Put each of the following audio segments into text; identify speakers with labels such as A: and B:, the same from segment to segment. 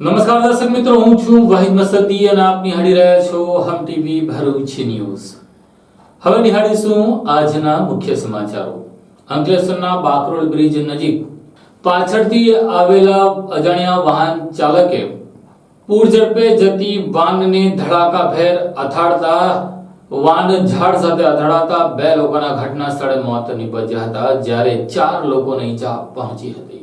A: નમસ્કાર દર્શક મિત્રો, હું છું વાહિદ મસદી અને આપ નિહાળી રહ્યા છો હમ ટીવી ભરૂચ ન્યૂઝ. હવે નિહાળીશું આજના મુખ્ય સમાચારો. અંકલેશ્વરના બાકરોલ બ્રિજ નજીક પાછળથી આવેલા અજાણ્યા વાહન ચાલકે પૂર ઝડપે જતી વાનને ધડાકાભેર અથાડતા વાન ઝાડ સાથે અથડાતા 2 લોકોના ઘટના સ્થળે મોત નીપજ્યા હતા, જ્યારે 4 લોકોને ઈજા પહોંચી હતી.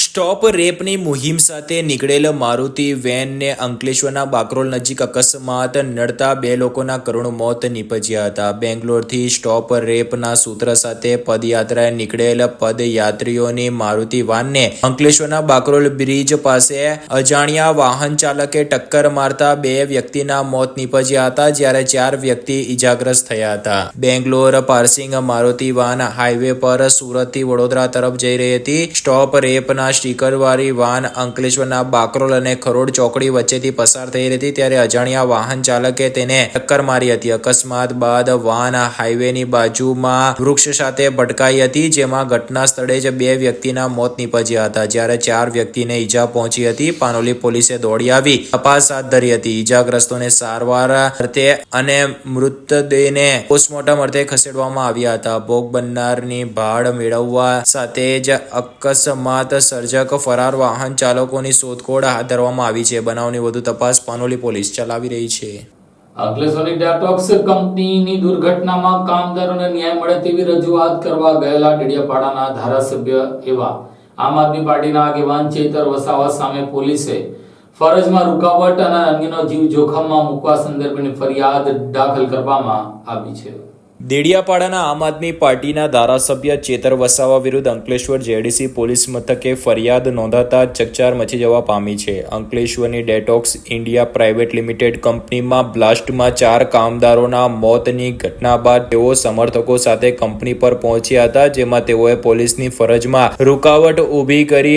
B: સ્ટોપ રેપની મુહિમ સાથે નીકળેલ મારુતિ વેનને અંકલેશ્વરના બાકરોલ નજીક અકસ્માત નડતા 2 લોકોના કરુણ મોત નીપજ્યા હતા. બેંગ્લોરથી સ્ટોપ રેપના સૂત્ર સાથે પદયાત્રાએ નીકળેલ પદયાત્રીઓની મારુતિ વાનને અંકલેશ્વરના બાકરોલ બ્રિજ પાસે અજાણ્યા વાહન ચાલકે ટક્કર મારતા 2 વ્યક્તિના મોત નીપજ્યા હતા, જ્યારે 4 વ્યક્તિ ઈજાગ્રસ્ત થયા હતા. Bangalore passing Maruti van highway પર સુરતથી વડોદરા તરફ જઈ રહી હતી. સ્ટોપ રેપના સ્ટીકરવાળી વાન અંકલેશ્વરના બાકરોલ અને ખરોડ ચોકડી વચ્ચેથી પસાર થઈ રહી હતી, ત્યારે અજાણ્યા વાહન ચાલકે તેને ટક્કર મારી હતી. અકસ્માત બાદ વાન હાઈવેની બાજુમાં વૃક્ષ સાથે ભટકાઈ હતી, જેમાં ઘટના સ્થળે જ 2 વ્યક્તિના મોત નીપજ્યા હતા, જ્યારે 4 વ્યક્તિને ઈજા પહોંચી હતી. પાનોલી પોલીસે દોડી આવી તપાસ હાથ ધરી હતી. ઈજાગ્રસ્તોને સારવાર અર્થે અને મૃતદેહને પોસ્ટમોર્ટમ અર્થે ખસેડવામાં આવ્યા હતા. ભોગ બનનારની ભાળ મેળવવા સાથે જ અકસ્માત સર્જક ફરાર વાહન ચાલકોની શોધખોળ હાથ ધરવામાં આવી છે. બનાવની વધુ તપાસ પાનોલી પોલીસ ચલાવી રહી છે.
A: અંકલેશ્વરની ડેટોક્સ કંપનીની દુર્ઘટનામાં કામદારોને ન્યાય મળે તેવી રજૂઆત કરવા ગયેલા ડેડિયાપાડાના ધારાસભ્ય એવા આમ આદમી પાર્ટીના આગેવાન ચેતર વસાવા સામે પોલીસે ફરજમાં રૂકાવટ અને અન્યનો જીવ જોખમમાં મૂકવા સંદર્ભની ફરિયાદ દાખલ કરવામાં આવી છે.
B: દેડિયાપાડાના આમ આદમી પાર્ટીના ધારાસભ્ય ચેતર વસાવા વિરુદ્ધ અંકલેશ્વર જેડીસી પોલીસ મથકે ફરિયાદ નોંધાતા ચકચાર મચી જવા પામી છે. અંકલેશ્વરની ડેટોક્સ ઇન્ડિયા પ્રાઇવેટ લિમિટેડ કંપનીમાં બ્લાસ્ટમાં 4 કામદારોના મોતની ઘટના બાદ તેઓ સમર્થકો સાથે કંપની પર પહોંચ્યા હતા, જેમાં તેઓએ પોલીસની ફરજમાં રૂકાવટ ઊભી કરી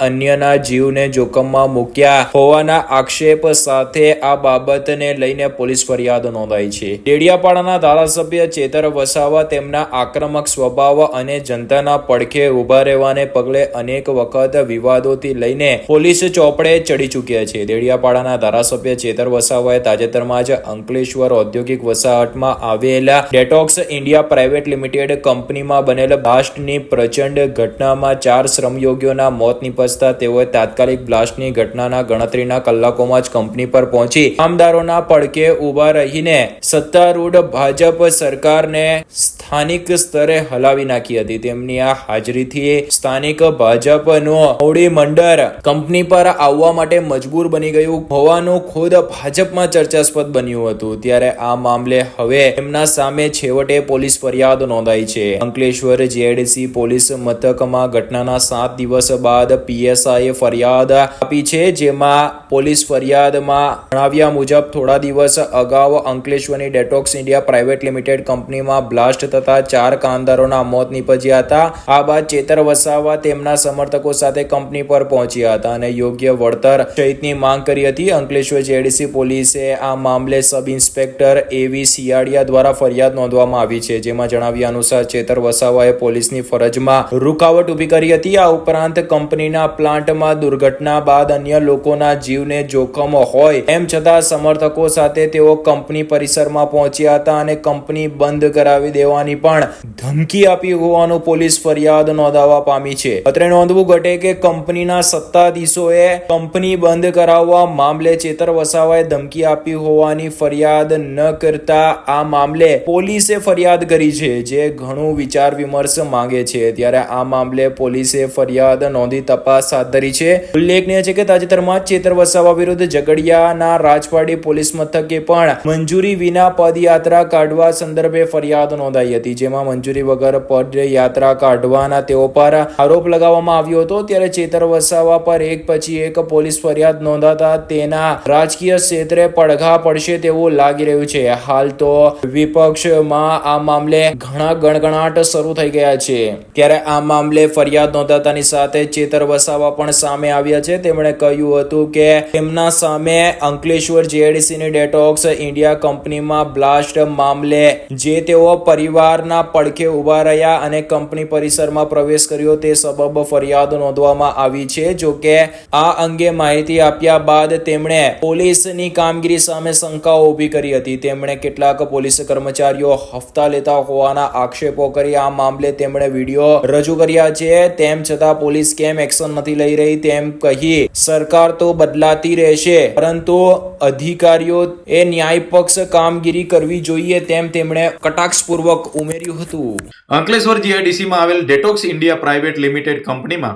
B: અન્યના જીવને જોખમમાં મૂક્યા હોવાના આક્ષેપ સાથે આ બાબતને લઈને પોલીસ ફરિયાદ નોંધાઈ છે. દેડિયાપાડાના ધારાસભ્ય ચેતર વસાવા તેમના આક્રમક સ્વભાવ અને જનતાના પડખે ઉભા રહેવાને પગલે અનેક વખત વિવાદોથી લઈને પોલીસ ચોપડે ચડી ચૂક્યા છે. દેડિયાપાડાના ધારાસભ્ય ચેતર વસાવાએ તાજેતરમાં જ અંકલેશ્વર ઔદ્યોગિક વસાહતમાં આવેલા ડેટોક્સ ઇન્ડિયા પ્રાઇવેટ લિમિટેડ કંપનીમાં બનેલ બ્લાસ્ટની પ્રચંડ ઘટનામાં 4 શ્રમયોગીઓના મોત નીપજતા તેઓએ તાત્કાલિક બ્લાસ્ટની ઘટનાના ગણતરીના કલાકોમાં જ કંપની પર પહોંચી કામદારોના પડખે ઉભા રહીને સત્તારૂઢ ભાજપ સરકારને સ્થાનિક સ્તરે હલાવી નાખી હતી. તેમની આ હાજરીથી સ્થાનિક ભાજપનું મોવડી મંડળ કંપની પર આવવા માટે મજબૂર બની ગયું હોવાનું ખુદ ભાજપમાં ચર્ચાસ્પદ બન્યું હતું. ત્યારે આ મામલે હવે તેમના સામે છેવટે પોલીસ ફરિયાદ નોંધાઈ છે. અંકલેશ્વર જેડીસી પોલીસ મથકમાં ઘટનાના 7 દિવસ બાદ પીએસઆઈએ ફરિયાદ આપી છે, જેમાં પોલીસ ફરિયાદમાં જણાવ્યા મુજબ થોડા દિવસ અગાઉ અંકલેશ્વરની ડેટોક્સ ઇન્ડિયા પ્રાઇવેટ લિમિટેડ કંપનીમાં બ્લાસ્ટ થતા 4 કામદારોના મોત નીપજ્યા હતા. આ બાદ ચેતર વસાવા તેમના સમર્થકો સાથે કંપની પર પહોંચ્યા હતા અને યોગ્ય વળતર સહિતની માંગ કરી હતી. અંકલેશ્વર જેડીસી પોલીસે આ મામલે સબ ઇન્સ્પેક્ટર એવી સિયાડિયા દ્વારા ફરિયાદ નોંધવામાં આવી છે, જેમાં જણાવ્યા અનુસાર ચેતર વસાવાએ પોલીસની ફરજમાં રૂકાવટ ઊભી કરી હતી. આ ઉપરાંત કંપનીના પ્લાન્ટમાં દુર્ઘટના બાદ અન્ય લોકોના જીવને જોખમ હોય એમ છતાં સમર્થકો સાથે તેઓ કંપની પરિસરમાં પહોંચ્યા હતા અને કંપની બંધ કરાવી દેવાની પણ ધમકી આપી હોવાનું પોલીસ ફરિયાદ નોંધાવા પામી છે. અત્રે નોંધવું ઘટે કે કંપનીના સત્તાધીશોએ કંપની બંધ કરાવવા મામલે ચેતર વસાવાએ ધમકી આપી હોવાની ફરિયાદ ન કરતા આ મામલે પોલીસે ફરિયાદ કરી છે, જે ઘણું વિચાર વિમર્શ માંગે છે. ત્યારે આ મામલે પોલીસે ફરિયાદ નોંધી તપાસ હાથ ધરી છે. ઉલ્લેખનીય છે કે તાજેતરમાં ચેતર વસાવા વિરુદ્ધ ઝઘડિયાના રાજપાડી પોલીસ મથકે પણ મંજૂરી વિના પદયાત્રા કાઢવા સંદર્ભે ફરિયાદ નોંધાઈ હતી, જેમાં મંજૂરી વગર પદયાત્રા કાઢવાના તેઓ પર આરોપ લગાવવામાં આવ્યો હતો. ત્યારે ચેતર વસાવા પર એક પછી એક પોલીસ ફરિયાદ નોંધાતા તેના રાજકીય ક્ષેત્રે પડઘા પડશે તેવું લાગી રહ્યું છે. હાલ તો વિપક્ષમાં આ મામલે ઘણા ગણગણાટ શરૂ થઈ ગયા છે. ત્યારે આ મામલે ફરિયાદ નોંધાતાની સાથે ચેતર વસાવા પણ સામે આવ્યા છે. તેમણે કહ્યું હતું કે તેમના સામે અંકલેશ્વર જેડીસીની ડેટોક્સ ઇન્ડિયા કંપનીમાં બ્લાસ્ટ મામલે જે તેઓ પરિવારના પડખે ઊભા રહ્યા અને કંપની પરિસરમાં પ્રવેશ કર્યો તે સબબ ફરિયાદ નોંધવામાં આવી છે. જો કે આ અંગે માહિતી આપ્યા બાદ તેમણે પોલીસની કામગીરી સામે શંકાઓ ઊભી કરી હતી. તેમણે કેટલાક પોલીસ કર્મચારીઓ હપ્તા લેતા હોવાના આક્ષેપો કરી આ મામલે તેમણે વિડીયો રજૂ કર્યા છે. તેમ છતાં પોલીસ કેમ એક્શન નથી લઈ રહી તેમ કહી સરકાર તો બદલાતી રહેશે પરંતુ અધિકારીઓ એ ન્યાયપક્ષ કામગીરી કરવી જોઈએ તેમ તેમણે કટાક્ષપૂર્વક ઉમેર્યું હતું.
C: અંકલેશ્વર જીઆઈડીસીમાં આવેલ ડેટોક્સ ઇન્ડિયા પ્રાઇવેટ લિમિટેડ કંપનીમાં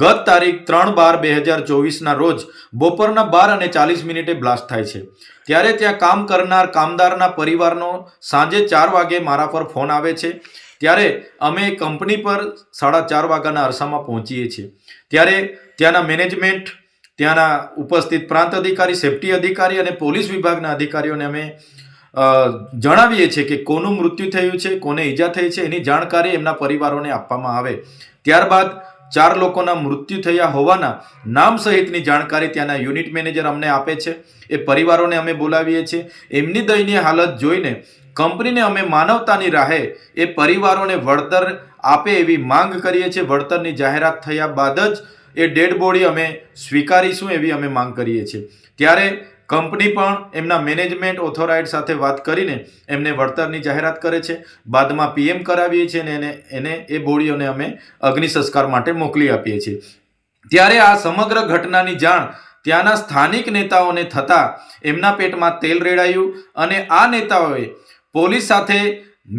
C: ગત તારીખ 3/12/2024 રોજ બપોરના 12:40 બ્લાસ્ટ થાય છે. ત્યારે ત્યાં કામ કરનાર કામદારના પરિવારનો સાંજે 4 વાગે મારા પર ફોન આવે છે. ત્યારે અમે કંપની પર 4:30 વાગ્યાના અરસામાં પહોંચીએ છીએ. ત્યારે ત્યાંના મેનેજમેન્ટ, ત્યાંના ઉપસ્થિત પ્રાંત અધિકારી, સેફટી અધિકારી અને પોલીસ વિભાગના અધિકારીઓને અમે જણાવીએ છીએ કે કોનું મૃત્યુ થયું છે, કોને ઈજા થઈ છે એની જાણકારી એમના પરિવારોને આપવામાં આવે. ત્યારબાદ 4 લોકોના મૃત્યુ થયા હોવાના નામ સહિતની જાણકારી ત્યાંના યુનિટ મેનેજર અમને આપે છે. એ પરિવારોને અમે બોલાવીએ છીએ. એમની દયનીય હાલત જોઈને કંપનીને અમે માનવતાની રાહે એ પરિવારોને વળતર આપે એવી માંગ કરીએ છીએ. વળતરની જાહેરાત થયા બાદ જ એ ડેડ બોડી અમે સ્વીકારીશું એવી અમે માંગ કરીએ છીએ. ત્યારે કંપની પણ એમના મેનેજમેન્ટ ઓથોરાઇડ સાથે વાત કરીને એમને વળતરની જાહેરાત કરે છે. બાદમાં પીએમ કરાવીએ છીએ અને એને એ બોડીઓને અમે અગ્નિ સંસ્કાર માટે મોકલી આપીએ છીએ. ત્યારે આ સમગ્ર ઘટનાની જાણ ત્યાંના સ્થાનિક નેતાઓને થતાં એમના પેટમાં તેલ રેડાયું અને આ નેતાઓએ પોલીસ સાથે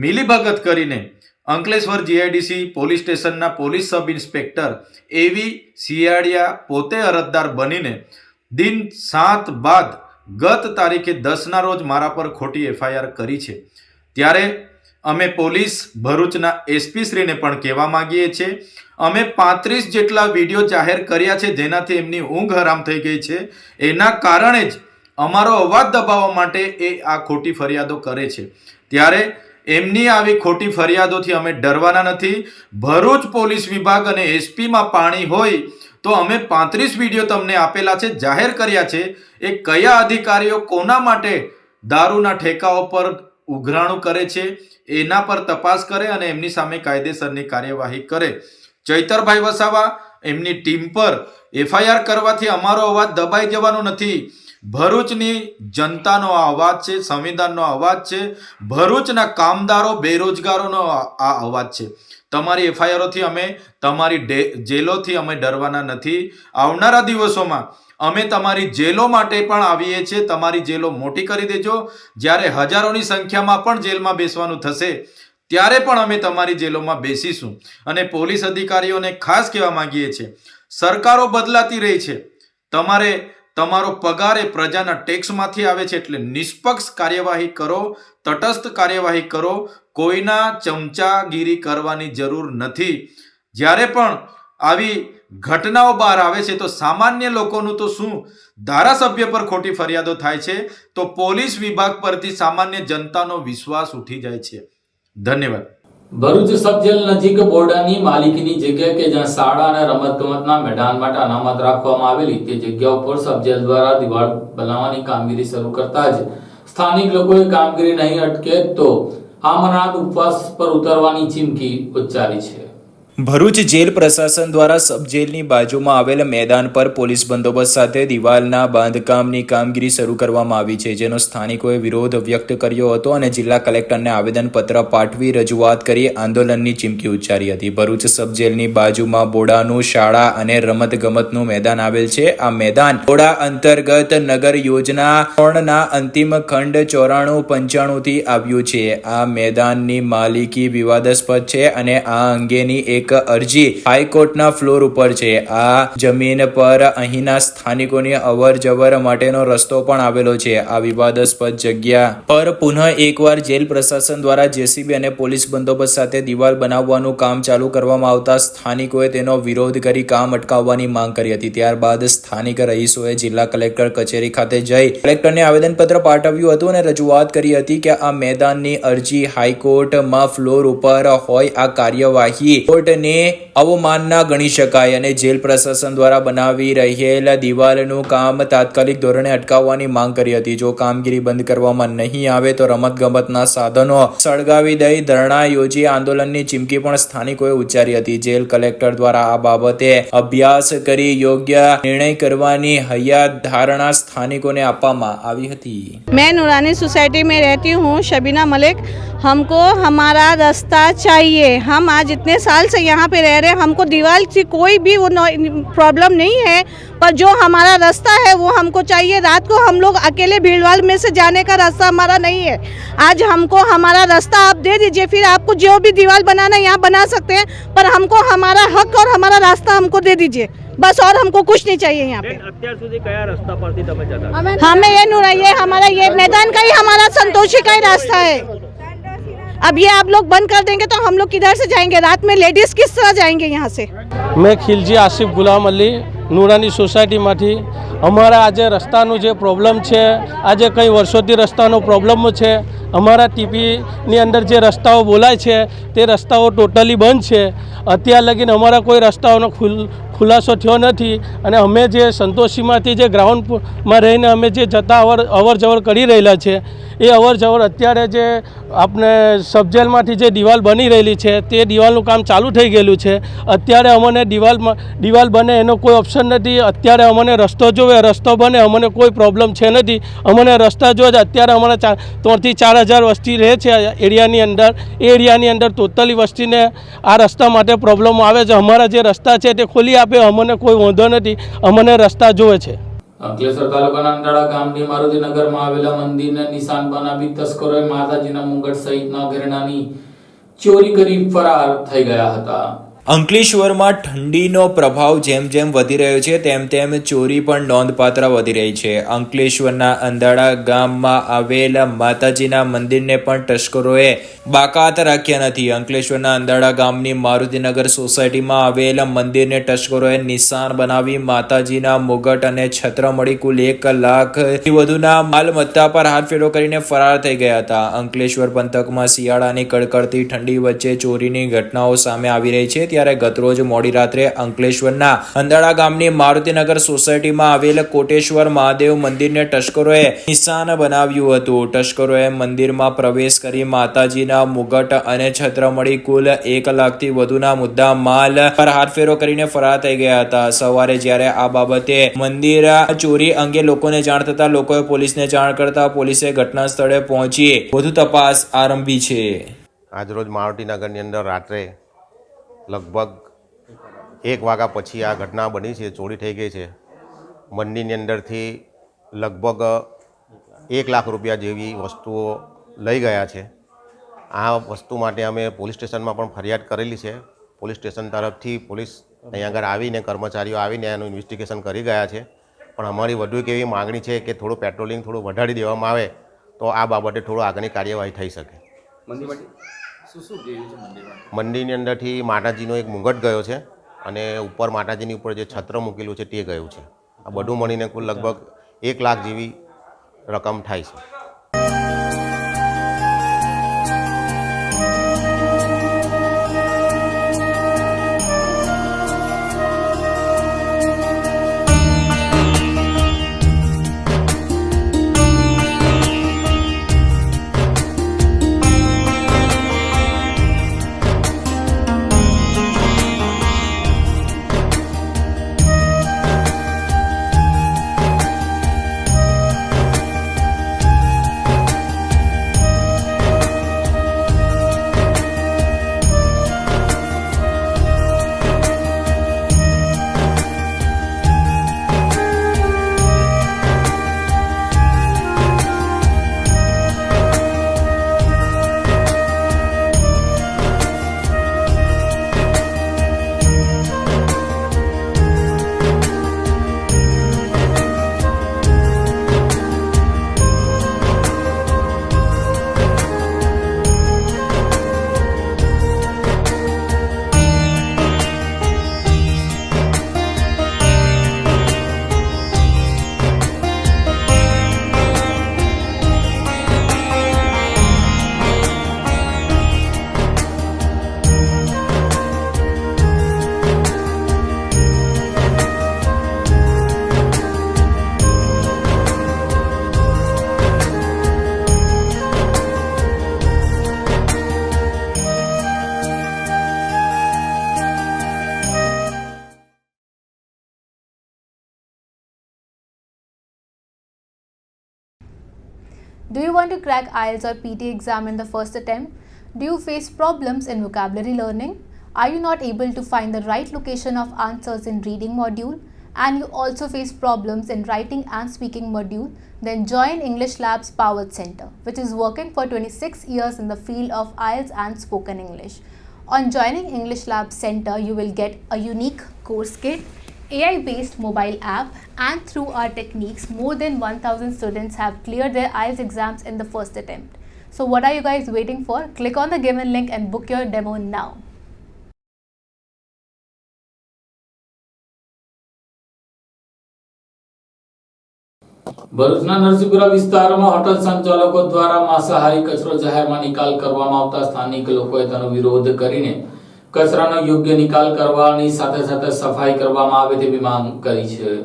C: મિલીભગત કરીને અંકલેશ્વર જીઆઈડીસી પોલીસ સ્ટેશનના પોલીસ સબ ઇન્સ્પેક્ટર એવી સિયાડિયા પોતે અરજદાર બનીને દિન 7 બાદ ગત તારીખે 10 રોજ મારા પર ખોટી એફઆઈઆર કરી છે. ત્યારે અમે પોલીસ ભરૂચના એસપી શ્રીને પણ કહેવા માંગીએ છીએ, અમે 35 જેટલા વિડીયો જાહેર કર્યા છે જેનાથી એમની ઊંઘ હરામ થઈ ગઈ છે. એના કારણે જ અમારો અવાજ દબાવવા માટે એ આ ખોટી ફરિયાદો કરે છે. ત્યારે એમની આવી ખોટી ફરિયાદોથી અમે ડરવાના નથી. ભરૂચ પોલીસ વિભાગ અને એસપીમાં પાણી હોય તો અમે 35 વિડીયો તમને આપેલા છે, જાહેર કર્યા છે. એ કયા અધિકારીઓ કોના માટે દારૂના ઠેકાઓ પર ઉઘરાણું કરે છે એના પર તપાસ કરે અને એમની સામે કાયદેસરની કાર્યવાહી કરે. ચૈતરભાઈ વસાવા એમની ટીમ પર એફઆઈઆર કરવાથી અમારો અવાજ દબાઈ જવાનો નથી. ભરૂચની જનતાનો આ અવાજ છે, સંવિધાનનો અવાજ છે, ભરૂચના કામદારો બેરોજગારોનો આ અવાજ છે. તમારી એફઆઈઆરોથી અમે, તમારી જેલોથી અમે ડરવાના નથી. આવનારા દિવસોમાં અમે તમારી જેલો માટે પણ આવીએ છીએ. તમારી જેલો મોટી કરી દેજો. જ્યારે હજારોની સંખ્યામાં પણ જેલમાં બેસવાનું થશે ત્યારે પણ અમે તમારી જેલોમાં બેસીશું. અને પોલીસ અધિકારીઓને ખાસ કહેવા માંગીએ છીએ, સરકારો બદલાતી રહી છે, તમારો પગાર એ પ્રજાના ટેક્સમાંથી આવે છે, એટલે નિષ્પક્ષ કાર્યવાહી કરો, તટસ્થ કાર્યવાહી કરો. કોઈના ચમચાગીરી કરવાની જરૂર નથી. જ્યારે પણ આવી ઘટનાઓ બહાર આવે છે તો સામાન્ય લોકોનું તો શું, ધારાસભ્ય પર ખોટી ફરિયાદો થાય છે તો પોલીસ વિભાગ પરથી સામાન્ય જનતાનો વિશ્વાસ ઉઠી જાય છે. ધન્યવાદ.
A: ભરૂચ સબજેલ નજીક બોરડાની માલિકીની જગ્યા કે જ્યાં શાળા અને રમતગમતના મેદાન માટે અનામત રાખવામાં આવેલી તે જગ્યા ઉપર સબજેલ દ્વારા દિવાલ બનાવવાની કામગીરી શરૂ કરતા જ સ્થાનિક લોકોએ કામગીરી નહીં અટકે તો આમનાદ ઉપવાસ પર ઉતરવાની ચીમકી ઉચ્ચારી છે.
B: ભરૂચ જેલ પ્રશાસન દ્વારા સબ જેલની બાજુમાં આવેલ મેદાન પર પોલીસ બંદોબસ્ત સાથે દિવાલના બાંધકામની કામગીરી શરૂ કરવામાં આવી છે, જેનો સ્થાનિકોએ વિરોધ વ્યક્ત કર્યો હતો અને જિલ્લા કલેક્ટરને આવેદનપત્ર પાઠવી રજૂઆત કરી આંદોલનની ચીમકી ઉચ્ચારી હતી. ભરૂચ સબ જેલની બાજુમાં બોડાનું શાળા અને રમતગમતનું મેદાન આવેલ છે. આ મેદાન બોડા અંતર્ગત નગર યોજના 3ના અંતિમ ખંડ 94-95 થી આવ્યું છે. આ મેદાનની માલિકી વિવાદાસ્પદ છે અને આ અંગેની એક અરજી હાઈકોર્ટના ફ્લોર ઉપર છે. આ જમીન પર અહીંના સ્થાનિકોની અવર જવર માટેનો રસ્તો પણ આવેલો છે. આ વિવાદાસ્પદ જગ્યા પર પુનઃ એકવાર જેલ પ્રશાસન દ્વારા જેસીબી અને પોલીસ બંદોબસ્ત સાથે દિવાલ બનાવવાનું કામ ચાલુ કરવામાં આવતા સ્થાનિકોએ તેનો વિરોધ કરી કામ અટકાવવાની માંગ કરી હતી. ત્યારબાદ સ્થાનિક રહીશોએ જિલ્લા કલેક્ટર કચેરી ખાતે જઈ કલેક્ટરને આવેદનપત્ર પાઠવ્યું હતું અને રજૂઆત કરી હતી કે આ મેદાનની અરજી હાઈકોર્ટમાં ફ્લોર ઉપર હોય, આ કાર્યવાહી કોર્ટ કોર્ટને અવમાનના ગણી શકાય અને જેલ પ્રશાસન દ્વારા બનાવી રહેલા દિવાલનું કામ તાત્કાલિક ધોરણે અટકાવવાની માંગ કરી હતી. જો કામગીરી બંધ કરવામાં નહીં આવે તો રમતગમતના સાધનો સળગાવી દઈ ધરણા યોજી આંદોલનની ચીમકી પણ સ્થાનિકોએ ઉચ્ચારી હતી. જેલ કલેક્ટર દ્વારા આ બાબતે અભ્યાસ કરી યોગ્ય નિર્ણય કરવાની હયાત ધારણા સ્થાનિકોને આપવામાં આવી હતી.
D: मैं नूरानी सोसाइटी में रहती हूँ, शबीना मलिक. हमको हमारा रास्ता चाहिए. हम आज इतने साल से यहाँ पे रह रहे हैं, हमको दीवार से कोई भी वो प्रॉब्लम नहीं है, पर जो हमारा रास्ता है वो हमको चाहिए. रात को हम लोग अकेले भीड़भाड़ में से जाने का रास्ता हमारा नहीं है. आज हमको हमारा रास्ता आप दे दीजिए, फिर आपको जो भी दीवार बनाना है यहाँ बना सकते हैं, पर हमको हमारा हक और हमारा रास्ता हमको दे दीजिए बस, और हमको कुछ नहीं चाहिए यहाँ पे.
E: અત્યાર સુધી કયા રસ્તા પરથી તમે જતા?
D: हमें ये नूरा ये हमारा ये मैदान का ही हमारा संतोषी का ही रास्ता है. अब ये आप लोग बंद कर देंगे तो हम लोग किधर से जाएंगे? रात में लेडीज किस तरह जाएंगे यहाँ से?
F: मैं खिलजी आसिफ गुलाम अली નુરાની સોસાયટીમાંથી. અમારા આજે રસ્તાનું જે પ્રોબ્લેમ છે, આજે કંઈ વર્ષોથી રસ્તાનો પ્રોબ્લેમ છે. અમારા ટીપીની અંદર જે રસ્તાઓ બોલાય છે તે રસ્તાઓ ટોટલી બંધ છે. અત્યાર લગીને અમારા કોઈ રસ્તાઓનો ખુલાસો થયો નથી અને અમે જે સંતોષીમાંથી જે ગ્રાઉન્ડમાં રહીને અમે જે જતા અવર જવર કરી રહેલા છે એ અવર જવર અત્યારે જે આપણે સબજેલમાંથી જે દિવાલ બની રહેલી છે તે દિવાલનું કામ ચાલુ થઈ ગયેલું છે. અત્યારે અમને દિવાલ બને એનો કોઈ ઓપ્શન નથી. અત્યારે અમને રસ્તો જોવે, રસ્તો બને, અમને કોઈ પ્રોબ્લેમ છે નથી. અમને રસ્તા જોવે. અત્યારે અમારા 3 થી 4 હજાર વસ્તી રહે છે એરિયાની અંદર. એ એરિયાની અંદર ટોટલી વસ્તીને આ રસ્તા માટે પ્રોબ્લેમ આવે છે. અમારા જે રસ્તા છે તે ખોલી આપે, અમને કોઈ વાંધો નથી. અમને રસ્તા જોવે છે.
A: અંકલેશ્વર તાલુકાના અંડાળા ગામની મારુતિનગરમાં આવેલા મંદિરને નિશાન બનાવી તસ્કરોએ માતાજીના મુંગટ સહિતના ઘરેણાની ચોરી કરી ફરાર થઈ ગયા હતા.
B: અંકલેશ્વરમાં ઠંડીનો પ્રભાવ જેમ જેમ વધી રહ્યો છે તેમ તેમ ચોરી પણ નોંધપાત્ર વધી રહી છે. અંકલેશ્વરના અંદાળા ગામમાં આવેલા માતાજીના મંદિરને પણ તસ્કરોએ બાકાત રાખ્યા નથી. અંકલેશ્વરના અંદાળા ગામની મારુતિનગર સોસાયટીમાં આવેલા મંદિરને તસ્કરોએ નિશાન બનાવી માતાજીના મુગટ અને છત્ર મળી કુલ 1 લાખથી વધુના માલમત્તા પર હાથફેરો કરીને ફરાર થઈ ગયા હતા. અંકલેશ્વર પંથકમાં શિયાળાની કડકડતી ઠંડી વચ્ચે ચોરીની ઘટનાઓ સામે આવી રહી છે. ત્યારે ગતરોજ મોડી રાત્રે અંકલેશ્વરના અંદાળા ગામની મારુતિનગર સોસાયટીમાં આવેલ કોટેશ્વર મહાદેવ મંદિરને તસ્કરોએ નિશાન બનાવ્યું હતું. તસ્કરોએ મંદિરમાં પ્રવેશ કરી માતાજીના મુગટ અને છત્ર મળી કુલ 1 લાખથી વધુના મુદ્દા માલ પર હાથફેરો કરીને ફરાર થઈ ગયા હતા. સવારે જ્યારે આ બાબતે મંદિર ચોરી અંગે લોકોને જાણ થતા લોકોએ પોલીસને જાણ કરતા પોલીસે ઘટના સ્થળે પહોંચી વધુ તપાસ આરંભી છે.
G: આજરોજ મારુતિનગરની અંદર રાત્રે લગભગ 1 વાગ્યા પછી આ ઘટના બની છે. ચોરી થઈ ગઈ છે. મંદિરની અંદરથી લગભગ 1 લાખ રૂપિયા જેવી વસ્તુઓ લઈ ગયા છે. આ વસ્તુ માટે અમે પોલીસ સ્ટેશનમાં પણ ફરિયાદ કરેલી છે. પોલીસ સ્ટેશન તરફથી પોલીસ અહીંયા આગળ આવીને કર્મચારીઓ આવીને એનું ઇન્વેસ્ટિગેશન કરી ગયા છે. પણ અમારી વધુ એક એવી માગણી છે કે થોડું પેટ્રોલિંગ થોડું વધારી દેવામાં આવે તો આ બાબતે થોડું આગળની કાર્યવાહી થઈ શકે. મંદિરની અંદરથી માતાજીનો એક મુંગટ ગયો છે અને ઉપર માતાજીની ઉપર જે છત્ર મૂકેલું છે તે ગયું છે. આ બધું મળીને કુલ લગભગ 1 લાખ જેવી રકમ થાય છે.
H: Do you want to crack IELTS or PT exam in the first attempt? Do you face problems in vocabulary learning? Are you not able to find the right location of answers in reading module? And you also face problems in writing and speaking module? Then join English Lab's Powered Center, which is working for 26 years in the field of IELTS and spoken English. On joining English Lab Center, you will get a unique course kit, AI-based mobile app, and through our techniques, more than 1,000 students have cleared their IELTS exams in the first attempt. So what are you guys waiting for? Click on the given link and book your demo now.
A: ભરૂચના નરસિંહપુરા વિસ્તારમાં hotel સંચાલકો દ્વારા માંસાહારી કચરો જાહેરમાં નિકાલ કરવામાં આવતા સ્થાનિક લોકોએ તેનો વિરોધ કરીને કચરાનો યોગ્ય નિકાલ કરવાની સાથે સાથે સફાઈ કરવામાં આવે તેવી માંગ કરી છે.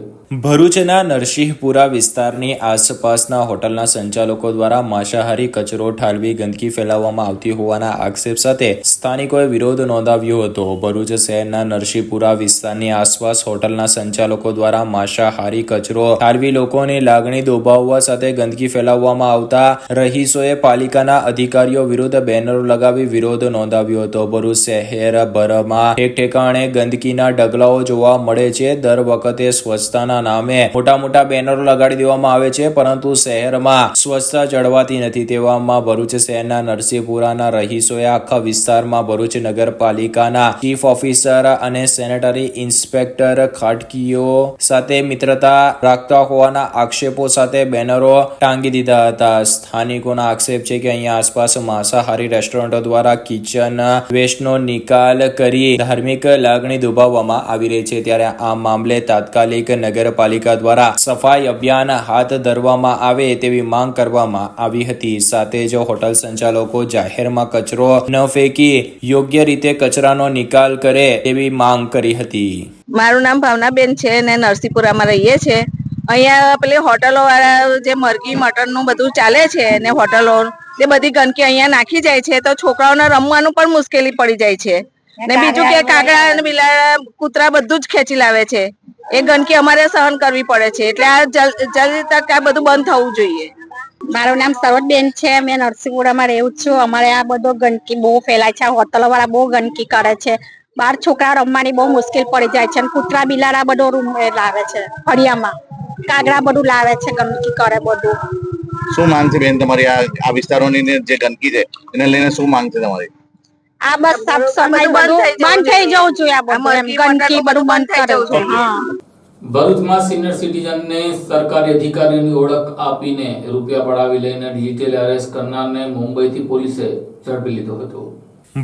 B: ભરૂચના નરસિંહપુરા વિસ્તારની આસપાસના હોટલના સંચાલકો દ્વારા માંસાહારી કચરો ઠાલવી ગંદકી ફેલાવવામાં આવતી હોવાના આક્ષેપ સાથે સ્થાનિકોએ વિરોધ નોંધાવ્યો હતો. ભરૂચ શહેરના નરસિંહપુરા વિસ્તારની આસપાસ હોટલના સંચાલકો દ્વારા માંસાહારી કચરો ઠાલવી લોકોની લાગણી દુભાવવા સાથે ગંદકી ફેલાવવામાં આવતા રહીશોએ પાલિકાના અધિકારીઓ વિરુદ્ધ બેનરો લગાવી વિરોધ નોંધાવ્યો હતો. ભરૂચ શહેરભરમાં ઠેક ઠેકાણે ગંદકીના ઢગલાઓ જોવા મળે છે. દર વખતે સ્વચ્છતાના નામે મોટા બેનરો લગાડી દેવામાં આવે છે, પરંતુ શહેરમાં સ્વચ્છતા જળવાતી નથી. તેવામાં ભરૂચ શહેરના નરસિંહપુરાના રહીશોએ આખા વિસ્તારમાં ભરૂચ નગરપાલિકાના ચીફ ઓફિસર અને સેનેટરી ઇન્સ્પેક્ટર ખાટકીઓ સાથે મિત્રતા રાખતા હોવાના આક્ષેપો સાથે બેનરો ટાંગી દીધા હતા. સ્થાનિકોના આક્ષેપ છે કે અહીંયા આસપાસ માંસાહારી રેસ્ટોરન્ટો દ્વારા કિચન વેસ્ટનો નિકાલ કરી ધાર્મિક લાગણી દુભાવવામાં આવી રહી છે. ત્યારે આ મામલે તાત્કાલિક નગરપાલિકા દ્વારા સફાઈ અભિયાન હાથ ધરવામાં આવે તેવી માંગ કરવામાં આવી હતી. સાથે જ હોટલ સંચાલકો જાહેરમાં કચરો ન ફેંકી યોગ્ય રીતે કચરાનો નિકાલ કરે તેવી માંગ કરી હતી.
D: મારું નામ ભાવનાબેન છે ને નરસિંહપુરામાં રહીએ છીએ. અહીંયા પેલી હોટલો વાળા જે મરઘી મટનનું બધું ચાલે છે ને હોટલો તે બધી ગંદકી અહીંયા નાખી જાય છે, તો છોકરાઓને રમવાનું પણ મુશ્કેલી પડી જાય છે. ને બીજું કે કાગડા અને બિલાડા કૂતરા બધું જ ખેંચી લાવે છે. એ ગંદકી અમારે સહન કરવી પડે છે. એટલે આ જલ્દી તક આ બધું બંધ થવું જોઈએ.
I: મારું નામ સરોજબેન છે. મેં નરસિંહપુરામાં રહું છું. અમારે આ બધો ગંદકી બહુ ફેલાય છે. હોટલો વાળા બહુ ગંદકી કરે છે. બહાર છોકરા રમવાની બહુ મુશ્કેલ પડી જાય છે. કૂતરા બિલાડા બધો રૂમ લાવે છે. ફળિયામાં કાગડા બધું લાવે છે, ગંદકી કરે બધું.
J: શું માંગ છે બેન તમારી? આ વિસ્તારોની જે ગંદકી છે એને લઈને શું માંગ છે તમારી?
I: આ બસ સાફ સફાઈ બધું બંધ થઈ જવું જોઈએ. આ બધું ગંદકી બધું બંધ કરવું જોઈએ.
A: ભરૂચમાં સિનિયર સિટીઝનને સરકારી અધિકારીઓની ઓળખ આપીને રૂપિયા પડાવી લઈને ડિજિટલ અરેસ્ટ કરનારને મુંબઈથી પોલીસે ઝડપી લીધો હતો.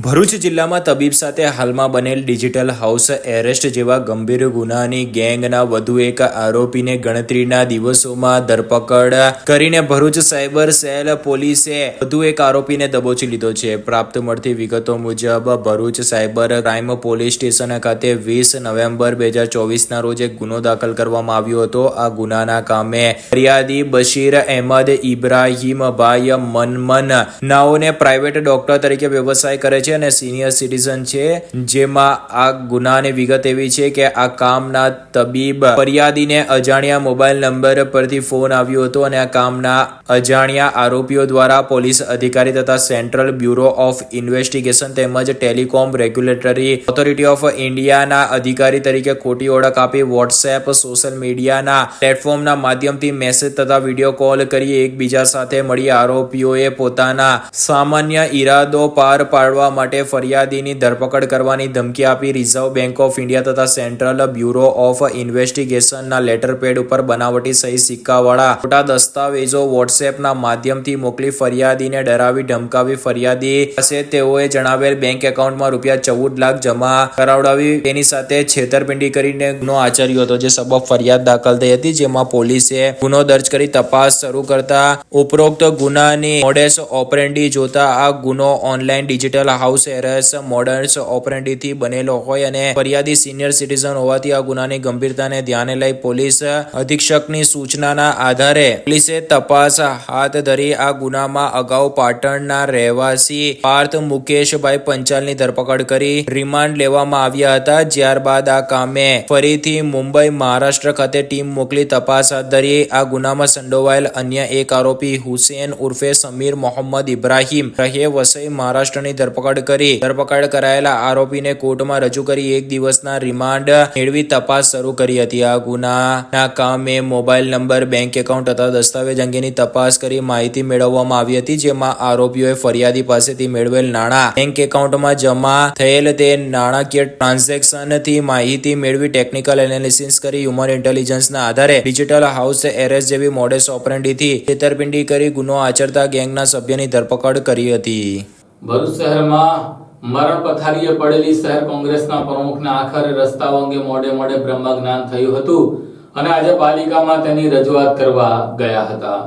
B: ભરૂચ જિલ્લામાં તબીબ સાથે હાલમાં બનેલ ડિજિટલ હાઉસ એરેસ્ટ જેવા ગંભીર ગુનાની ગેંગના વધુ એક આરોપીને ગણતરીના દિવસોમાં ધરપકડ કરીને ભરૂચ સાયબર સેલ પોલીસે વધુ એક આરોપીને દબોચી લીધો છે. પ્રાપ્ત મળતી વિગતો મુજબ Bharuch cyber crime police station ખાતે 20 નવેમ્બર 2024ના રોજ એક ગુનો દાખલ કરવામાં આવ્યો હતો. આ ગુનાના કામે ફરિયાદી બશીર અહેમદ ઇબ્રાહીમભાઈ મનમન નાઓને પ્રાઇવેટ ડોક્ટર તરીકે વ્યવસાય કરે છે અને સિનિયર સિટીઝન છે. જેમાં આ ગુનાની વિગત એવી છે કે આ કામના તબીબ ફરિયાદીને અજાણ્યા મોબાઈલ નંબર પરથી ફોન આવ્યો હતો અને આ કામના અજાણ્યા આરોપીઓ દ્વારા પોલીસ અધિકારી તથા સેન્ટ્રલ બ્યુરો ઓફ ઇન્વેસ્ટિગેશન તેમજ ટેલિકોમ રેગ્યુલેટરી ઓથોરિટી ઓફ ઇન્ડિયાના અધિકારી તરીકે ખોટી ઓળખ આપી વોટ્સએપ સોશિયલ મીડિયાના પ્લેટફોર્મના માધ્યમથી મેસેજ તથા વિડીયો કોલ કરી એકબીજા સાથે મળી આરોપીઓએ પોતાના સામાન્ય ઈરાદો પાર પાડવા માટે ફરિયાદીની ધરપકડ કરવાની ધમકી આપી રિઝર્વ બેંક ઓફ ઇન્ડિયા તથા સેન્ટ્રલ બ્યુરો ઓફ ઇન્વેસ્ટિગેશનના લેટર પેડ ઉપર બનાવટી સહી સિક્કાવાળા ખોટા દસ્તાવેજો વોટ્સએપના માધ્યમથી મોકલી ફરિયાદીને ડરાવી ધમકાવી ફરિયાદી પાસે તેઓએ જણાવેલ બેંક એકાઉન્ટમાં ₹14 લાખ જમા કરાવડાવી તેની સાથે છેતરપિંડી કરીને ગુનો આચર્યો હતો. જે સબબ ફરિયાદ દાખલ થઈ હતી, જેમાં પોલીસે ગુનો દર્જ કરી તપાસ શરૂ કરતા ઉપરોક્ત ગુનાની મોડેસ ઓપરેન્ડી જોતા આ ગુનો ઓનલાઈન ડિજિટલ હાઉસ એરેસ્ટ મોડર્સ ઓપરેન્ડીથી બનેલો હોય અને ફરિયાદી સિનિયર સિટીઝન હોવાથી આ ગુનાની ગંભીરતાને ધ્યાને લઈ પોલીસ અધિક્ષકની સૂચનાના આધારે પોલીસે તપાસ હાથ ધરી આ ગુનામાં અગાઉ પાટણના રહેવાસી પાર્થ મુકેશભાઈ પંચાલની ધરપકડ કરી રિમાન્ડ લેવામાં આવ્યા હતા. ત્યારબાદ આ કામે ફરીથી મુંબઈ મહારાષ્ટ્ર ખાતે ટીમ મોકલી તપાસ હાથ ધરી આ ગુનામાં સંડોવાયેલ અન્ય એક આરોપી હુસેન ઉર્ફે સમીર મોહમ્મદ ઇબ્રાહીમ રહે વસઈ મહારાષ્ટ્રની ધરપકડ કરી ધરપકડ કરાયેલા આરોપીને કોર્ટમાં રજૂ કરી 1 દિવસના રિમાન્ડ મેળવી તપાસ શરૂ કરી હતી. આ ગુનાના કામે મોબાઈલ નંબર, બેંક એકાઉન્ટ તથા દસ્તાવેજ અંગેની તપાસ કરી માહિતી મેળવવામાં આવી હતી, જેમાં આરોપીઓએ ફરિયાદી પાસેથી મેળવેલ નાણાં બેંક એકાઉન્ટમાં જમા થયેલ તે નાણાકીય ટ્રાન્ઝેક્શનથી માહિતી મેળવી ટેકનિકલ એનાલિસિસ કરી હ્યુમન ઇન્ટેલિજન્સના આધારે ડિજિટલ હાઉસ એરેસ્ટ જેવી મોડેસ ઓપરેન્ડીથી છેતરપિંડી કરી ગુનો આચરતા ગેંગના સભ્યની ધરપકડ કરી હતી.
A: ભરૂચ શહેરમાં મરણ પથારીએ પડેલી શહેર કોંગ્રેસના પ્રમુખને આખરે રસ્તાઓ અંગે મોડે બ્રહ્મ જ્ઞાન થયું હતું અને આજે પાલિકામાં તેની રજૂઆત કરવા ગયા હતા.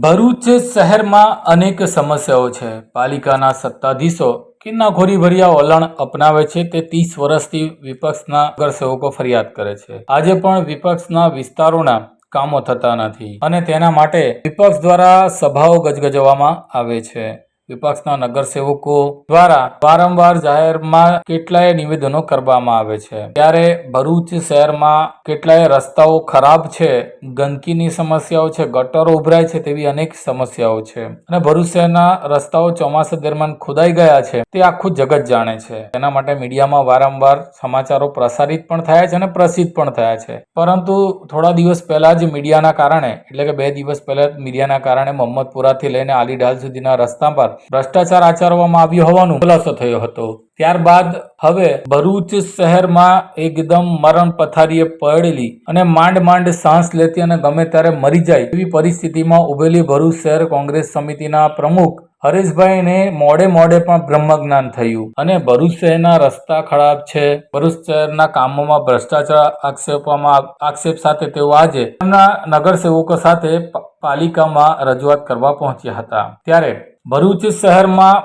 A: ભરૂચ શહેરમાં અનેક સમસ્યાઓ છે. પાલિકાના સત્તાધીશો કિન્નાખોરી ભર્યા વલણ અપનાવે છે તે 30 વર્ષથી વિપક્ષના નગરસેવકો ફરિયાદ કરે છે. આજે પણ વિપક્ષના વિસ્તારોના કામો થતા નથી અને તેના માટે વિપક્ષ દ્વારા સભાઓ ગજગજવામાં આવે છે. વિપક્ષના નગરસેવકો દ્વારા વારંવાર જાહેરમાં કેટલાય નિવેદનો કરવામાં આવે છે. ત્યારે ભરૂચ શહેરમાં કેટલાય રસ્તાઓ ખરાબ છે, ગંદકીની સમસ્યાઓ છે, ગટરો ઉભરાય છે તેવી અનેક સમસ્યાઓ છે અને ભરૂચ શહેરના રસ્તાઓ ચોમાસા દરમિયાન ખોદાઈ ગયા છે તે આખું જગત જાણે છે. તેના માટે મીડિયામાં વારંવાર સમાચારો પ્રસારિત પણ થયા છે અને પ્રસિદ્ધ પણ થયા છે. પરંતુ થોડા દિવસ પહેલા જ મીડિયાના કારણે એટલે કે 2 દિવસ પહેલા મીડિયાના કારણે મોહમ્મદપુરાથી લઈને આલીડાલ સુધીના રસ્તા પર ભ્રષ્ટાચાર આચરવામાં આવ્યો હોવાનો ખુલાસો થયો હતો. ત્યારબાદ હવે ભરૂચ શહેરમાં એકદમ મરણ પથારીએ પડેલી અને માંડ શ્વાસ લેતી અને ગમે ત્યારે મરી જાય એવી પરિસ્થિતિમાં ઉભેલી ભરૂચ શહેર કોંગ્રેસ સમિતિના પ્રમુખ હરેશભાઈને મોડે પણ બ્રહ્મ જ્ઞાન થયું અને ભરૂચ શહેરના રસ્તા ખરાબ છે, ભરૂચ શહેરના કામોમાં ભ્રષ્ટાચાર આક્ષેપ સાથે તેઓ આજે તેમના નગરસેવકો સાથે પાલિકામાં રજૂઆત કરવા પહોંચ્યા હતા. ત્યારે ભરૂચ શહેરમાં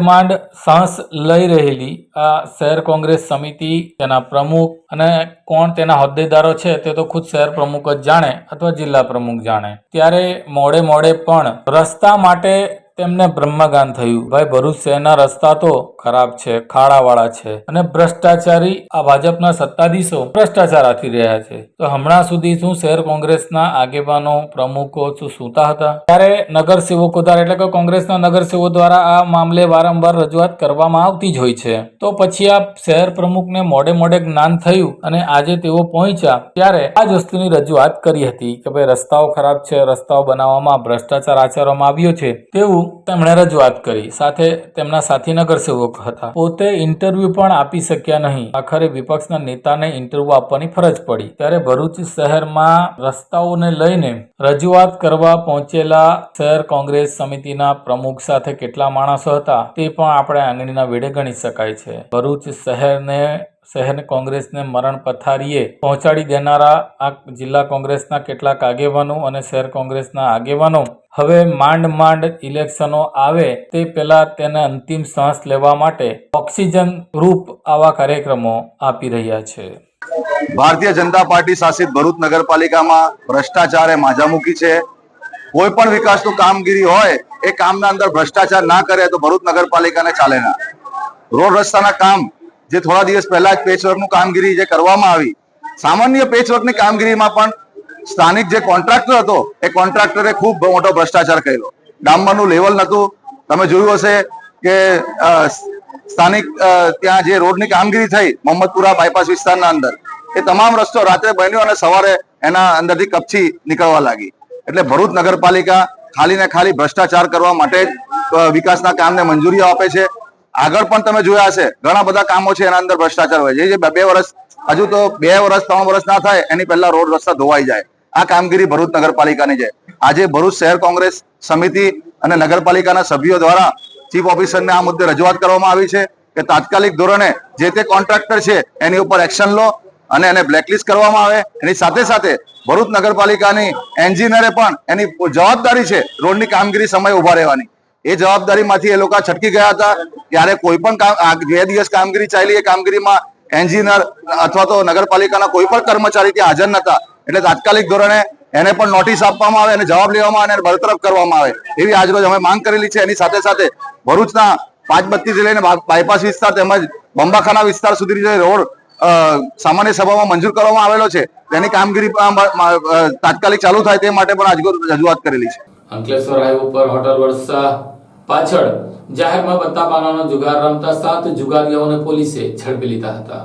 A: માંડ શ્વાસ લઈ રહેલી આ શહેર કોંગ્રેસ સમિતિ, તેના પ્રમુખ અને કોણ તેના હોદ્દેદારો છે તે તો ખુદ શહેર પ્રમુખ જ જાણે અથવા જિલ્લા પ્રમુખ જાણે. ત્યારે મોડે પણ રસ્તા માટે તેમને બ્રહ્મગાન થયું. ભાઈ, ભરૂચ શહેરના રસ્તા તો ખરાબ છે, ખાડાવાળા છે અને ભ્રષ્ટાચારી આ ભાજપના સત્તાધીશો ભ્રષ્ટાચાર આચરી રહ્યા છે. તો હમણાં સુધી શું શહેર કોંગ્રેસના આગેવાનો, પ્રમુખો સૂતા હતા? ત્યારે નગરસેવકો દ્વારા એટલે કે કોંગ્રેસના નગરસેવકો દ્વારા આ મામલે વારંવાર રજૂઆત કરવામાં આવતી જ હોય છે. તો પછી આ શહેર પ્રમુખને મોડે જ્ઞાન થયું અને આજે તેઓ પહોંચ્યા ત્યારે આ જ વસ્તુની રજૂઆત કરી હતી કે ભાઈ રસ્તાઓ ખરાબ છે, રસ્તાઓ બનાવવામાં ભ્રષ્ટાચાર આચરવામાં આવ્યો છે તેવું તેમણે રજૂઆત કરી. સાથે તેમના સાથી નગરસેવક હતા. પોતે ઇન્ટરવ્યુ પણ આપી શક્યા નહીં. આખરે વિપક્ષના નેતાને ઇન્ટરવ્યુ આપવાની ફરજ પડી. ત્યારે ભરૂચ શહેરમાં રસ્તાઓને લઈને રજૂઆત કરવા પહોંચેલા શહેર કોંગ્રેસ સમિતિના પ્રમુખ સાથે કેટલા માણસો હતા તે પણ આપણે આંગળીના વેઢે ગણી શકાય છે. ભરૂચ શહેર કોંગ્રેસને મરણ પથારીએ પહોંચાડી દેનારા આ જિલ્લા કોંગ્રેસના કેટલાક આગેવાનો અને શહેર કોંગ્રેસના આગેવાનો હવે માંડ ઇલેક્શનો આવે તે પહેલા તેને અંતિમ શ્વાસ લેવા માટે ઓક્સિજન રૂપ આવા કાર્યક્રમો આપી રહ્યા છે.
J: ભારતીય જનતા પાર્ટી શાસિત ભરૂચ નગરપાલિકામાં ભ્રષ્ટાચારે માજામુખી છે. કોઈ પણ વિકાસનું કામગીરી હોય એ કામના અંદર ભ્રષ્ટાચાર ના કરે તો ભરૂચ નગરપાલિકાને ચાલે ના. રોડ રસ્તાના કામ જે થોડા દિવસ પહેલા જ પેચવર્કનું કામગીરી જે કરવામાં આવી, સામાન્ય પેચવર્કની કામગીરીમાં પણ સ્થાનિક જે કોન્ટ્રાક્ટર હતો એ કોન્ટ્રાક્ટરે ખૂબ મોટો ભ્રષ્ટાચાર કર્યો. ડામરનું લેવલ નહોતું. તમે જોયું હશે કે સ્થાનિક ત્યાં જે રોડની કામગીરી થઈ મોહમ્મદપુરા બાયપાસ વિસ્તારના અંદર, એ તમામ રસ્તો રાત્રે બન્યો અને સવારે એના અંદરથી કપચી નીકળવા લાગી. એટલે ભરૂચ નગરપાલિકા ખાલી ને ખાલી ભ્રષ્ટાચાર કરવા માટે જ વિકાસના કામને મંજૂરીઓ આપે છે. આગળ પણ તમે જોયા હશે ઘણા બધા કામો છે એના અંદર ભ્રષ્ટાચાર હોય છે. જે 2 વર્ષ હજુ તો 2 વર્ષ 3 વર્ષ ના થાય એની પહેલા રોડ રસ્તા ધોવાઈ જાય. આ કામગીરી ભરૂચ નગરપાલિકાની છે. આજે ભરૂચ શહેર કોંગ્રેસ સમિતિ અને નગરપાલિકાના સભ્યો દ્વારા ચીફ ઓફિસરને આ મુદ્દે રજૂઆત કરવામાં આવી છે કે તાત્કાલિક ધોરણે જે તે કોન્ટ્રાક્ટર છે એની ઉપર એક્શન લો અને એને બ્લેકલિસ્ટ કરવામાં આવે. એની સાથે ભરૂચ નગરપાલિકાની એન્જિનિયરે પણ એની જવાબદારી છે રોડની કામગીરી સમય ઉભા રહેવાની. એ જવાબદારીમાંથી એ લોકો છટકી ગયા હતા. ત્યારે કોઈ પણ કામ 2 દિવસ કામગીરી ચાલી, એ કામગીરીમાં એન્જિનિયર અથવા તો નગરપાલિકાના કોઈ પણ કર્મચારી ત્યાં હાજર નતા. એટલે તાત્કાલિક ધોરણે એને પણ નોટિસ આપવામાં આવે અને જવાબ લેવામાં આવે અને બરતરફ કરવામાં આવે એવી આજરોજ અમે માંગ કરેલી છે. એની સાથે સાથે ભરૂચના 532 થી લઈને બાયપાસ વિસ્તાર તેમજ બંબાખાના વિસ્તાર સુધી જે રોડ સામાન્ય સભામાં મંજૂર કરવામાં આવેલો છે તેની કામગીરી તાત્કાલિક ચાલુ થાય તે માટે પણ આજરોજ રજૂઆત કરેલી છે.
A: અંકલેશ્વર હાઈવે પર હોટલ વર્ષા પાછળ જાહેરમાં બત્તા પાનાનો જુગાર રમતા 7 જુગારીઓને પોલીસે ઝડપી લીધા હતા.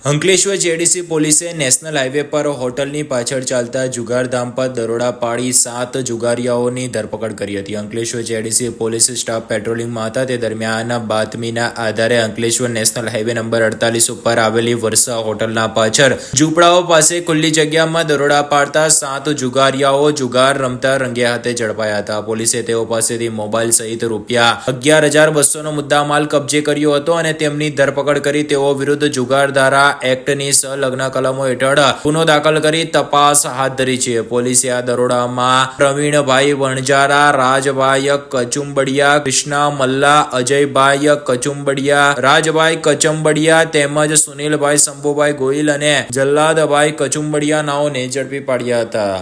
B: અંકલેશ્વર જેડીસી પોલીસે નેશનલ હાઈવે પર હોટલની પાછળ ચાલતા જુગારધામ પર દરોડા પાડી 7 જુગારીયાઓની ધરપકડ કરી હતી. અંકલેશ્વર જેડીસી પોલીસ સ્ટાફ પેટ્રોલિંગમાં હતા તે દરમિયાન બાતમીના આધારે અંકલેશ્વર નેશનલ હાઈવે નંબર 48 ઉપર આવેલી વર્ષા હોટલના પાછળ ઝૂંપડાઓ પાસે ખુલ્લી જગ્યામાં દરોડા પાડતા 7 જુગારીયાઓ જુગાર રમતા રંગે હાથે ઝડપાયા હતા. પોલીસે તેઓ પાસેથી મોબાઈલ સહિત રૂપિયા 11,200નો મુદ્દામાલ કબજે કર્યો હતો અને તેમની ધરપકડ કરી તેઓ વિરુદ્ધ જુગાર ધારા એક્ટની સંલગ્ન કલમો હેઠળ ગુનો દાખલ કરી તપાસ હાથ ધરી છે. પોલીસે આ દરોડામાં પ્રવીણભાઈ વણજારા, રાજભાઈ કચુંબડિયા, કૃષ્ણા મલ્લા, અજયભાઈ કચુંબડિયા, રાજભાઈ કચંબડિયા તેમજ સુનિલભાઈ શંભુભાઈ ગોહિલ અને જલ્લાદભાઈ કચુંબડિયા નાઓને ઝડપી પાડ્યા હતા.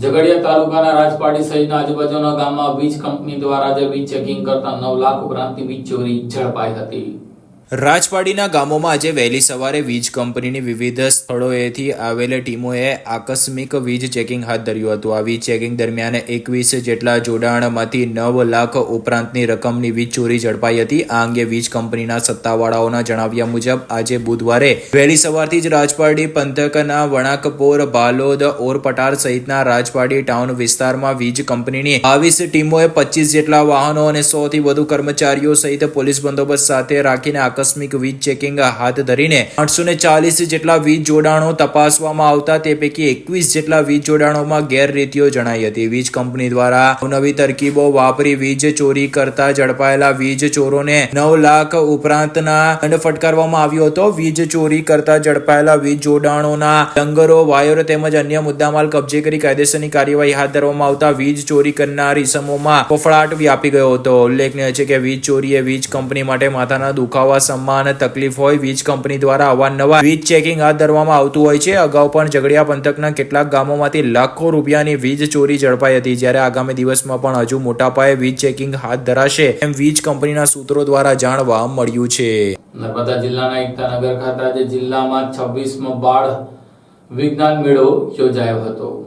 A: ઝઘડિયા તાલુકાના રાજપાટી સહિતના આજુબાજુના ગામમાં વીજ કંપની દ્વારા વીજ ચેકિંગ કરતા 9 લાખ ઉપરાંતની વીજ ચોરી ઝડપાઈ હતી.
B: રાજપાડીના ગામોમાં આજે વહેલી સવારે વીજ કંપનીની વિવિધ સ્થળોએથી આવેલ ટીમોએ આકસ્મિક વીજ ચેકિંગ હાથ ધર્યું હતું. આ વીજ ચેકિંગ દરમિયાન 21 જેટલા જોડાણમાંથી 9 લાખ ઉપરાંતની રકમની વીજ ચોરી ઝડપાઈ હતી. આ અંગે વીજ કંપનીના સત્તાવાળાઓના જણાવ્યા મુજબ આજે બુધવારે વહેલી સવારથી જ રાજપાડી પંથકના વણાકપોર, ભાલોદ, ઓરપટાર સહિતના રાજપાડી ટાઉન વિસ્તારમાં વીજ કંપનીની 22 ટીમોએ 25 જેટલા વાહનો અને 100 થી વધુ કર્મચારીઓ સહિત પોલીસ બંદોબસ્ત સાથે રાખીને આકસ્મિક વીજ ચેકિંગ હાથ ધરીને 840 જેટલા વીજ જોડાણો તપાસવામાં આવતા તે પૈકી 21 જેટલા વીજ જોડાણોમાં ગેરરીતિઓ જણાઈ હતી. વીજ કંપની દ્વારા નવી તરકીબો વાપરી વીજ ચોરી કરતા ઝડપાયેલા વીજ ચોરોને 9 લાખ ઉપરાંતના દંડ ફટકારવામાં આવ્યો હતો. વીજ ચોરી કરતા ઝડપાયેલા વીજ જોડાણોના ડંગરો, વાયર તેમજ અન્ય મુદ્દામાલ કબજે કરી કાયદેસરની કાર્યવાહી હાથ ધરવામાં આવતા વીજ ચોરી કરનાર ઇસમોમાં ફફડાટ વ્યાપી ગયો હતો. ઉલ્લેખનીય છે કે વીજ ચોરી એ વીજ કંપની માટે માથાના દુખાવા સમાન તકલીફ હોય. વીજ કંપની દ્વારા અવારનવાર વીજ ચેકિંગ હાથ ધરવામાં આવતું હોય છે. અગાઉ પણ ઝઘડિયા પંથકના કેટલાક ગામોમાંથી લાખો રૂપિયાની વીજ ચોરી ઝડપાઈ હતી. જ્યારે આગામી દિવસમાં પણ હજુ મોટા પાયે વીજ ચેકિંગ હાથ ધરાશે એમ વીજ કંપનીના સૂત્રો દ્વારા જાણવા મળ્યું છે.
A: નર્મદા જિલ્લાના એકતાનગર ખાતે આજે જિલ્લામાં 26મો બાળ વિજ્ઞાન મેળો યોજાયો હતો.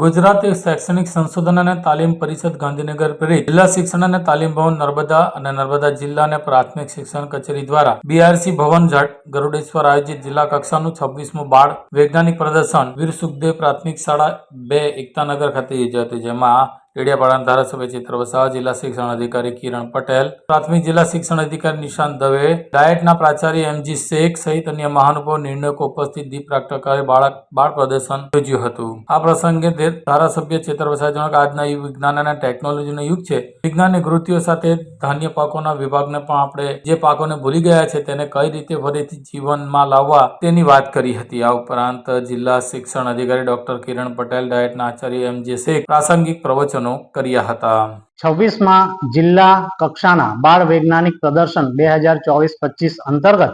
A: ગુજરાત શૈક્ષણિક સંશોધન અને તાલીમ પરિષદ ગાંધીનગર પ્રેરિત જિલ્લા શિક્ષણ અને તાલીમ ભવન નર્મદા અને નર્મદા જિલ્લા અને પ્રાથમિક શિક્ષણ કચેરી દ્વારા બીઆરસી ભવન ગરુડેશ્વર આયોજિત જિલ્લા કક્ષાનું 26મું બાળ વૈજ્ઞાનિક પ્રદર્શન વીર સુખદેવ પ્રાથમિક શાળા 2 એકતાનગર ખાતે યોજાયું હતું. જેમાં ડેડિયાપાડાના ધારાસભ્ય ચેતર વસાવા, જિલ્લા શિક્ષણ અધિકારી કિરણ પટેલ, પ્રાથમિક જિલ્લા શિક્ષણ અધિકારી નિશાંત દવે, ડાયટના પ્રાચાર્ય એમજી શેખ સહિત અન્ય મહાનુભાવ નિર્ણયકો ઉપસ્થિત દીપ પ્રાગટ્યકારે બાળ પ્રદર્શન યોજ્યું હતું. આ પ્રસંગે ધારાસભ્ય ચેતર વસાવાએ જણાવ્યું કે આજના યુગ વિજ્ઞાન અને ટેકનોલોજીનો યુગ છે. વિજ્ઞાનની કૃતિઓ સાથે ધાન્ય પાકોના વિભાગને પણ આપણે જે પાકોને ભૂલી ગયા છે તેને કઈ રીતે ફરીથી જીવનમાં લાવવા તેની વાત કરી હતી. આ ઉપરાંત જિલ્લા શિક્ષણ અધિકારી ડોક્ટર કિરણ પટેલ, ડાયટના આચાર્ય એમજે શેખ પ્રાસંગિક પ્રવચનો કર્યા હતા.
K: 26મા જિલ્લા કક્ષાના બાળ વૈજ્ઞાનિક પ્રદર્શન 2024-25 અંતર્ગત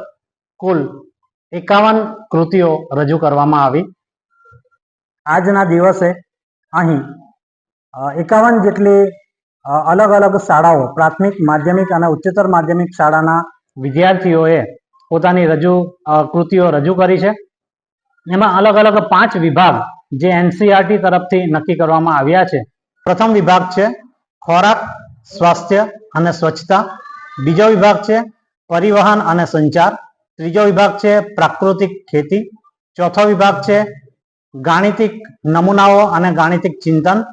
K: કુલ 51 કૃતિઓ રજૂ કરવામાં આવી. આજના દિવસે અહીં 51 જેટલી અલગ અલગ શાળાઓ, પ્રાથમિક, માધ્યમિક અને ઉચ્ચતર માધ્યમિક શાળાના વિદ્યાર્થીઓએ પોતાની કૃતિઓ રજૂ કરી છે. એમાં અલગ અલગ 5 વિભાગ જે એનસીઈઆરટી તરફથી નક્કી કરવામાં આવ્યા છે. પ્રથમ વિભાગ છે ખોરાક, સ્વાસ્થ્ય અને સ્વચ્છતા. બીજો વિભાગ છે પરિવહન અને સંચાર. ત્રીજો વિભાગ છે પ્રાકૃતિક ખેતી. ચોથો વિભાગ છે ગાણિતિક નમૂનાઓ અને ગાણિતિક ચિંતન.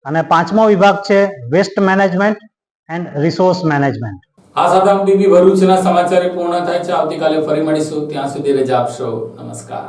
K: અને 5મો વિભાગ છે waste management and resource management.
A: આ સાથે ટીવી ભરૂચના સમાચાર પૂર્ણ થાય છે. આવતીકાલે ફરી મળીશું. ત્યાં સુધી રજા આપશો. નમસ્કાર.